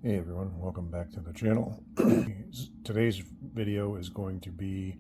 Hey everyone, welcome back to the channel. Today's video is going to be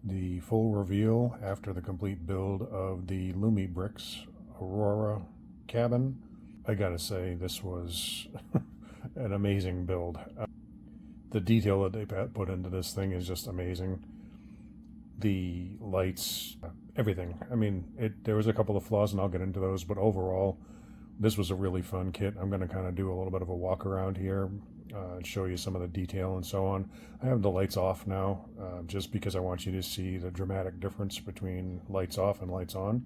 the full reveal after the complete build of the Lumibricks Aurora Cabin. I gotta say, this was an amazing build. The detail that they put into this thing is just amazing. The lights, everything. I mean, there was a couple of flaws and I'll get into those, but overall, this was a really fun kit. I'm going to kind of do a little bit of a walk around here and show you some of the detail and so on. I have the lights off now just because I want you to see the dramatic difference between lights off and lights on.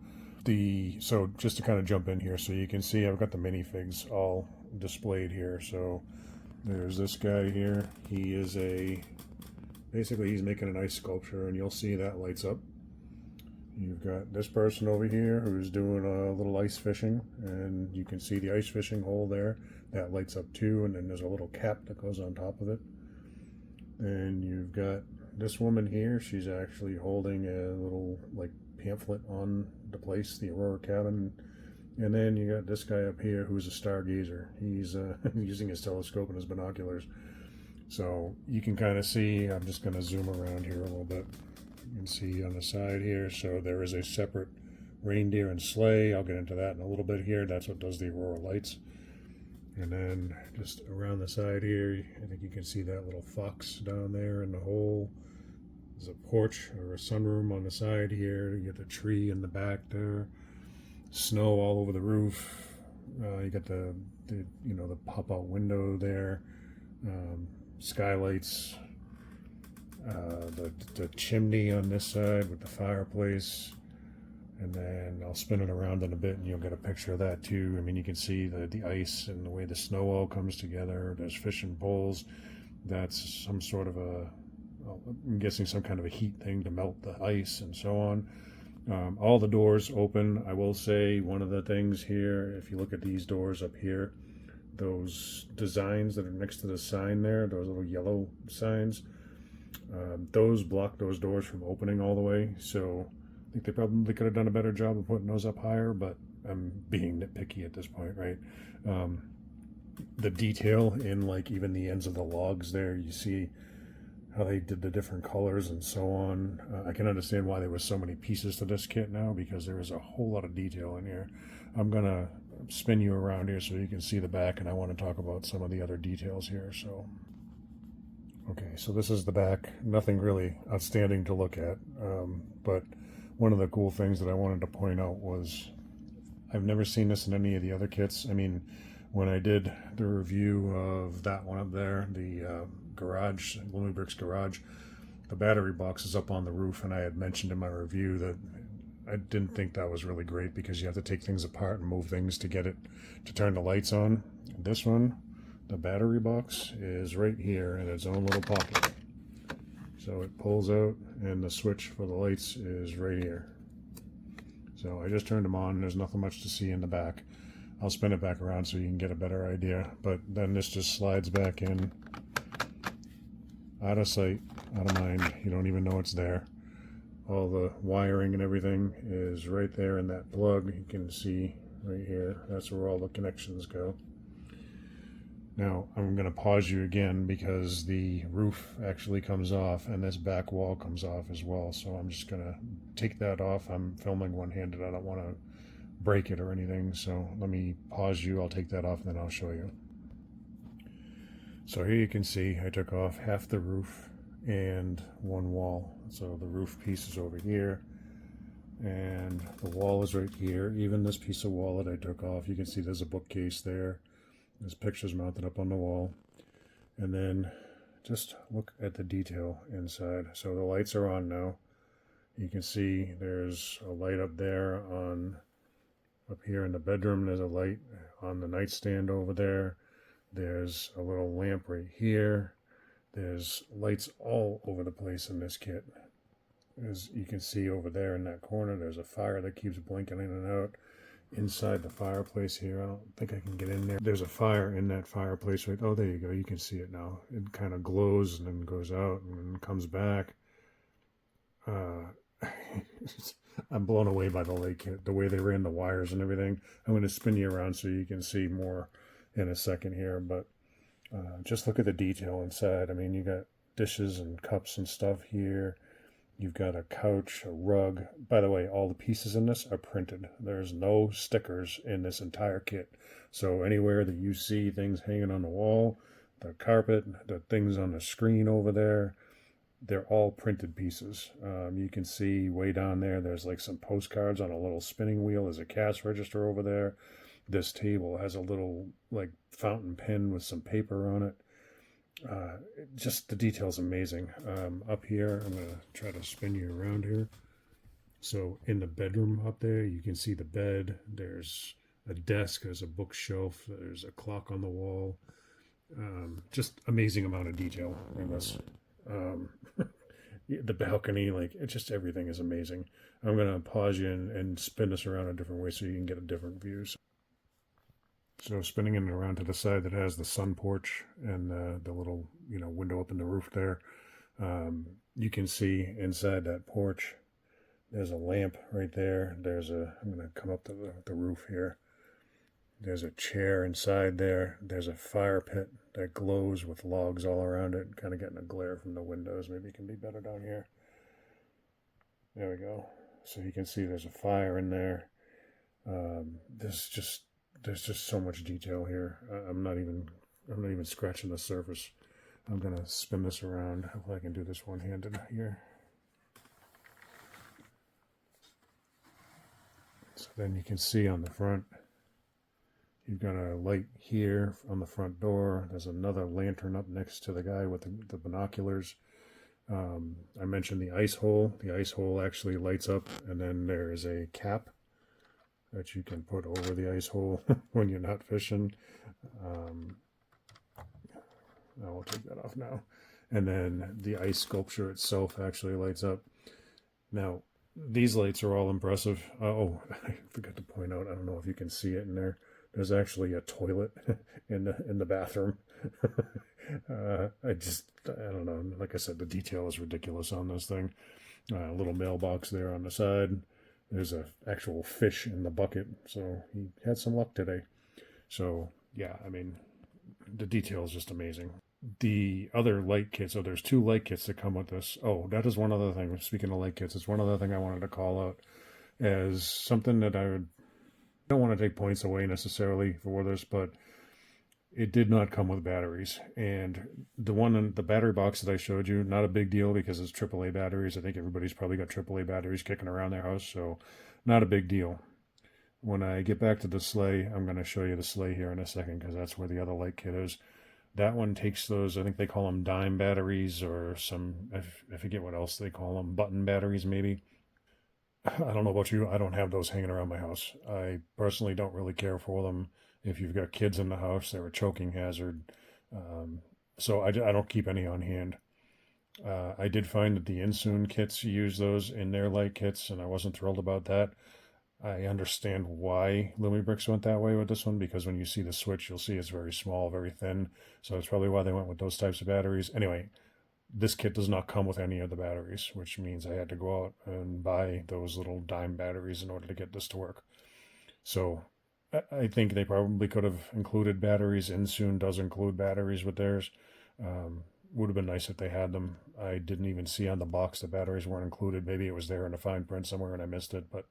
So just to kind of jump in here so you can see, I've got the minifigs all displayed here. So there's this guy here. He is basically he's making an ice sculpture, and you'll see that lights up. You've got this person over here who's doing a little ice fishing, and you can see the ice fishing hole there. That lights up too, and then there's a little cap that goes on top of it. And you've got this woman here. She's actually holding a little like pamphlet on the place, the Aurora Cabin. And then you got this guy up here who's a stargazer. He's using his telescope and his binoculars. So you can kind of see, I'm just going to zoom around here a little bit. You can see on the side here, so there is a separate reindeer and sleigh. I'll get into that in a little bit here. That's what does the Aurora lights. And then just around the side here, I think you can see that little fox down there in the hole. There's a porch or a sunroom on the side here. You get the tree in the back there. Snow all over the roof. You got the pop-out window there. Skylights. The chimney on this side with the fireplace, and then I'll spin it around in a bit and you'll get a picture of that too. I mean, you can see the ice and the way the snow all comes together. There's fishing poles. That's some sort of I'm guessing some kind of a heat thing to melt the ice and so on. All the doors open. I will say one of the things here, if you look at these doors up here, those designs that are next to the sign there, those little yellow signs, those block those doors from opening all the way. So I think they probably could have done a better job of putting those up higher, but I'm being nitpicky at this point, right? The detail in like even the ends of the logs there, you see how they did the different colors and so on. I can understand why there were so many pieces to this kit now, because there is a whole lot of detail in here. I'm gonna spin you around here so you can see the back, and I want to talk about some of the other details here. So okay, so this is the back. Nothing really outstanding to look at, but one of the cool things that I wanted to point out was I've never seen this in any of the other kits. I mean, when I did the review of that one up there, the garage, Lumibricks garage, the battery box is up on the roof, and I had mentioned in my review that I didn't think that was really great because you have to take things apart and move things to get it to turn the lights on. This one, the battery box is right here in its own little pocket. So it pulls out, and the switch for the lights is right here. So I just turned them on. There's nothing much to see in the back. I'll spin it back around so you can get a better idea. But then this just slides back in. Out of sight, out of mind. You don't even know it's there. All the wiring and everything is right there in that plug. You can see right here. That's where all the connections go. Now, I'm going to pause you again because the roof actually comes off and this back wall comes off as well. So I'm just going to take that off. I'm filming one-handed. I don't want to break it or anything. So let me pause you. I'll take that off and then I'll show you. So here you can see I took off half the roof and one wall. So the roof piece is over here and the wall is right here. Even this piece of wall that I took off, you can see there's a bookcase there. There's pictures mounted up on the wall. And then just look at the detail inside. So the lights are on now. You can see there's a light up there up here in the bedroom. There's a light on the nightstand over there. There's a little lamp right here. There's lights all over the place in this kit. As you can see over there in that corner, there's a fire that keeps blinking in and out. Inside the fireplace here, I don't think I can get in there. There's a fire in that fireplace right. Oh, there you go. You can see it now. It kind of glows and then goes out and then comes back. I'm blown away by the lake, the way they ran the wires and everything. I'm going to spin you around so you can see more in a second here, but Just look at the detail inside. I mean, you got dishes and cups and stuff here. You've got a couch, a rug. By the way, all the pieces in this are printed. There's no stickers in this entire kit. So anywhere that you see things hanging on the wall, the carpet, the things on the screen over there, they're all printed pieces. You can see way down there, there's like some postcards on a little spinning wheel. There's a cash register over there. This table has a little like fountain pen with some paper on it. Just the detail's amazing. Up here, I'm going to try to spin you around here. So in the bedroom up there, you can see the bed. There's a desk, there's a bookshelf, there's a clock on the wall. Just amazing amount of detail in this. The balcony, like it just everything is amazing. I'm going to pause you and spin this around a different way so you can get a different view. So spinning it around to the side that has the sun porch and the little, window up in the roof there. You can see inside that porch, there's a lamp right there. I'm going to come up to the roof here. There's a chair inside there. There's a fire pit that glows with logs all around it, kind of getting a glare from the windows. Maybe it can be better down here. There we go. So you can see there's a fire in there. There's just so much detail here. I'm not even scratching the surface. I'm gonna spin this around. If I can do this one-handed here. So then you can see on the front, you've got a light here on the front door. There's another lantern up next to the guy with the binoculars. I mentioned the ice hole. The ice hole actually lights up, and then there is a cap that you can put over the ice hole when you're not fishing. I will take that off now. And then the ice sculpture itself actually lights up. Now, these lights are all impressive. Oh, I forgot to point out, I don't know if you can see it in there. There's actually a toilet in the bathroom. I don't know. Like I said, the detail is ridiculous on this thing. A little mailbox there on the side. There's an actual fish in the bucket, so he had some luck today. So, yeah, I mean, the detail is just amazing. The other light kits, so there's 2 light kits that come with this. Oh, that is one other thing. Speaking of light kits, it's one other thing I wanted to call out as something that I don't want to take points away necessarily for this, but it did not come with batteries. And the one in the battery box that I showed you, not a big deal because it's AAA batteries. I think everybody's probably got AAA batteries kicking around their house, so not a big deal. When I get back to the sleigh, I'm going to show you the sleigh here in a second because that's where the other light kit is. That one takes those, I think they call them dime batteries or I forget what else they call them, button batteries maybe. I don't know about you, I don't have those hanging around my house. I personally don't really care for them. If you've got kids in the house, they're a choking hazard. So I don't keep any on hand. I did find that the Insoon kits use those in their light kits, and I wasn't thrilled about that. I understand why Lumibricks went that way with this one, because when you see the switch, you'll see it's very small, very thin. So that's probably why they went with those types of batteries. Anyway, this kit does not come with any of the batteries, which means I had to go out and buy those little dime batteries in order to get this to work. So I think they probably could have included batteries. Insoon does include batteries with theirs. Would have been nice if they had them. I didn't even see on the box the batteries weren't included. Maybe it was there in the fine print somewhere and I missed it. But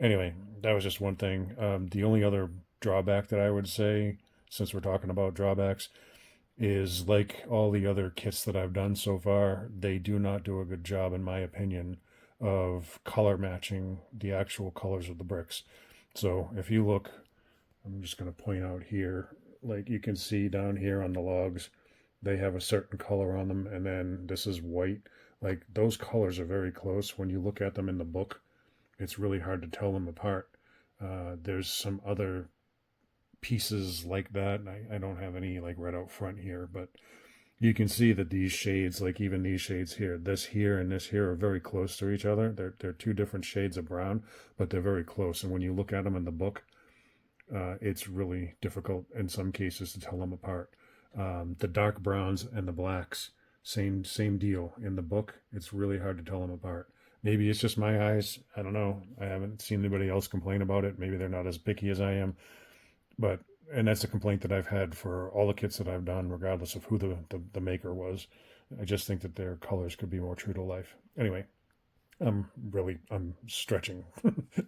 anyway, that was just one thing. The only other drawback that I would say, since we're talking about drawbacks, is like all the other kits that I've done so far, they do not do a good job, in my opinion, of color matching the actual colors of the bricks. So if you look, I'm just going to point out here, like you can see down here on the logs, they have a certain color on them, and then this is white. Like those colors are very close. When you look at them in the book, it's really hard to tell them apart. There's some other pieces like that. I don't have any like right out front here, but you can see that these shades, like even these shades here, this here and this here are very close to each other. They're 2 different shades of brown, but they're very close. And when you look at them in the book, it's really difficult in some cases to tell them apart. The dark browns and the blacks, same deal. In the book, it's really hard to tell them apart. Maybe it's just my eyes. I don't know. I haven't seen anybody else complain about it. Maybe they're not as picky as I am. But and that's a complaint that I've had for all the kits that I've done, regardless of who the maker was. I just think that their colors could be more true to life. Anyway, I'm stretching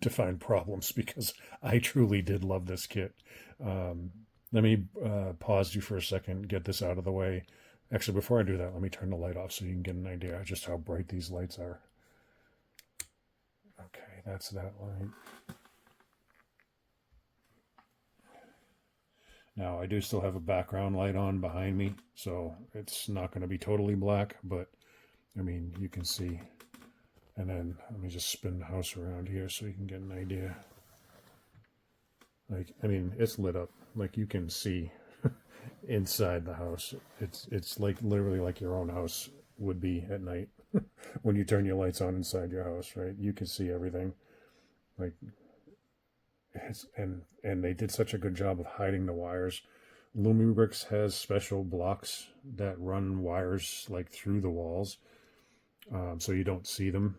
to find problems because I truly did love this kit. Let me pause you for a second, get this out of the way. Actually, before I do that, let me turn the light off so you can get an idea of just how bright these lights are. Okay, that's that light. Now, I do still have a background light on behind me, so it's not going to be totally black, but I mean, you can see. And then let me just spin the house around here so you can get an idea. Like, I mean, it's lit up. Like, you can see inside the house. It's like literally like your own house would be at night when you turn your lights on inside your house, right? You can see everything. Like, and they did such a good job of hiding the wires. Lumibricks has special blocks that run wires like through the walls, so you don't see them,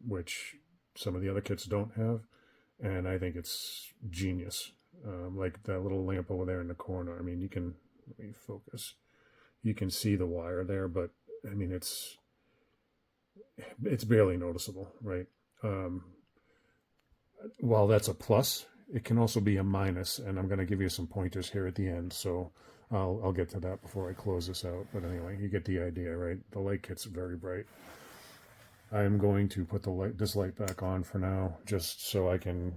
which some of the other kits don't have. And I think it's genius. Like that little lamp over there in the corner. I mean, let me focus. You can see the wire there, but I mean, it's barely noticeable, right? While that's a plus, it can also be a minus, and I'm going to give you some pointers here at the end, so I'll get to that before I close this out. But anyway, you get the idea, right? The light kit's very bright. I'm going to put this light back on for now, just so I can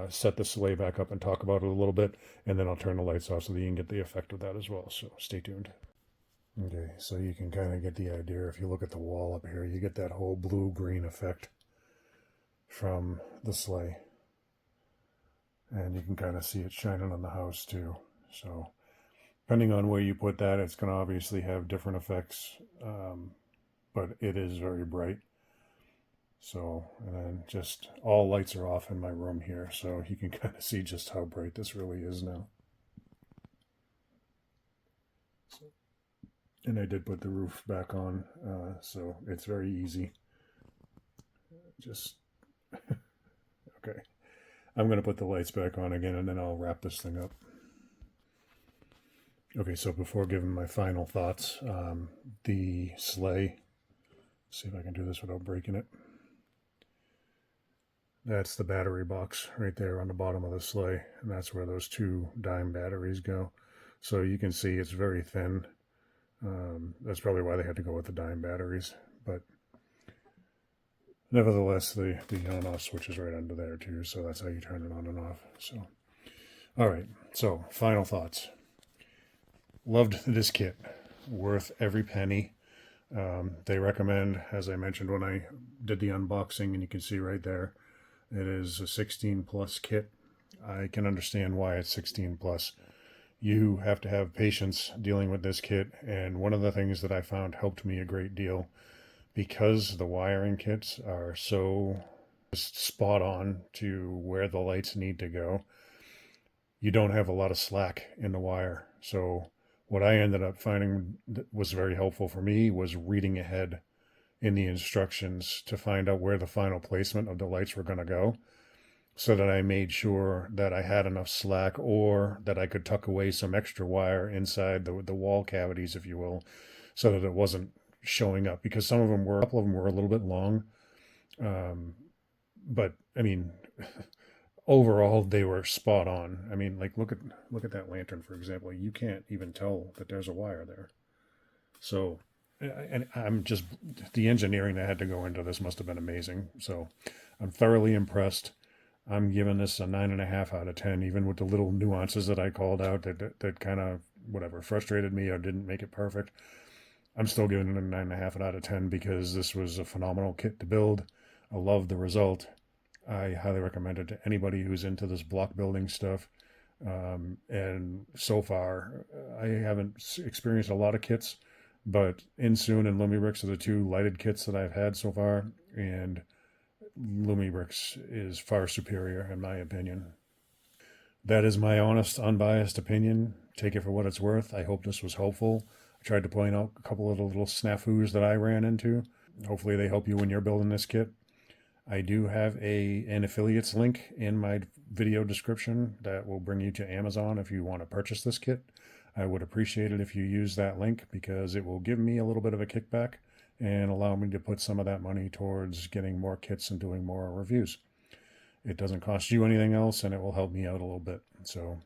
set the sleigh back up and talk about it a little bit, and then I'll turn the lights off so that you can get the effect of that as well, so stay tuned. Okay, so you can kind of get the idea. If you look at the wall up here, you get that whole blue-green effect from the sleigh. And you can kind of see it shining on the house too. So depending on where you put that, it's going to obviously have different effects, but it is very bright. So, and then just all lights are off in my room here, so you can kind of see just how bright this really is now. So, and I did put the roof back on, so it's very easy. Just, okay. I'm going to put the lights back on again, and then I'll wrap this thing up. Okay, so before giving my final thoughts, the sleigh, see if I can do this without breaking it. That's the battery box right there on the bottom of the sleigh, and that's where those 2 dime batteries go. So you can see it's very thin. That's probably why they had to go with the dime batteries, but nevertheless, the on-off switch is right under there too, so that's how you turn it on and off. So, all right, so final thoughts. Loved this kit, worth every penny. They recommend, as I mentioned when I did the unboxing, and you can see right there, it is a 16 plus kit. I can understand why it's 16 plus. You have to have patience dealing with this kit, and one of the things that I found helped me a great deal, because the wiring kits are so spot on to where the lights need to go, you don't have a lot of slack in the wire. So what I ended up finding that was very helpful for me was reading ahead in the instructions to find out where the final placement of the lights were going to go, so that I made sure that I had enough slack, or that I could tuck away some extra wire inside the wall cavities, if you will, so that it wasn't showing up, because a couple of them were a little bit long. But I mean, overall they were spot on. I mean, like look at that lantern, for example. You can't even tell that there's a wire there. So, and I'm just, the engineering that had to go into this must have been amazing. So I'm thoroughly impressed. I'm giving this a 9.5 out of 10, even with the little nuances that I called out that kind of, whatever, frustrated me or didn't make it perfect. I'm still giving it a 9.5 out of 10 because this was a phenomenal kit to build. I love the result. I highly recommend it to anybody who's into this block building stuff. And so far, I haven't experienced a lot of kits, but Insoon and Lumibricks are the 2 lighted kits that I've had so far, and Lumibricks is far superior in my opinion. That is my honest, unbiased opinion. Take it for what it's worth. I hope this was helpful. I tried to point out a couple of the little snafus that I ran into. Hopefully they help you when you're building this kit. I do have an affiliates link in my video description that will bring you to Amazon if you want to purchase this kit. I would appreciate it if you use that link because it will give me a little bit of a kickback and allow me to put some of that money towards getting more kits and doing more reviews. It doesn't cost you anything else and it will help me out a little bit. So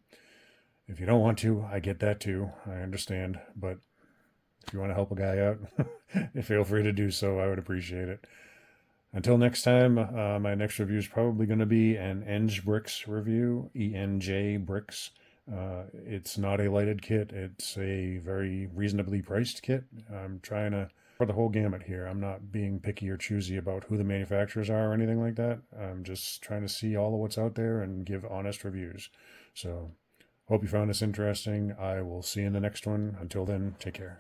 if you don't want to, I get that too. I understand. But if you want to help a guy out, feel free to do so. I would appreciate it. Until next time, my next review is probably going to be an ENJ Bricks review, ENJ Bricks. It's not a lighted kit. It's a very reasonably priced kit. I'm trying to for the whole gamut here. I'm not being picky or choosy about who the manufacturers are or anything like that. I'm just trying to see all of what's out there and give honest reviews. So, hope you found this interesting. I will see you in the next one. Until then, take care.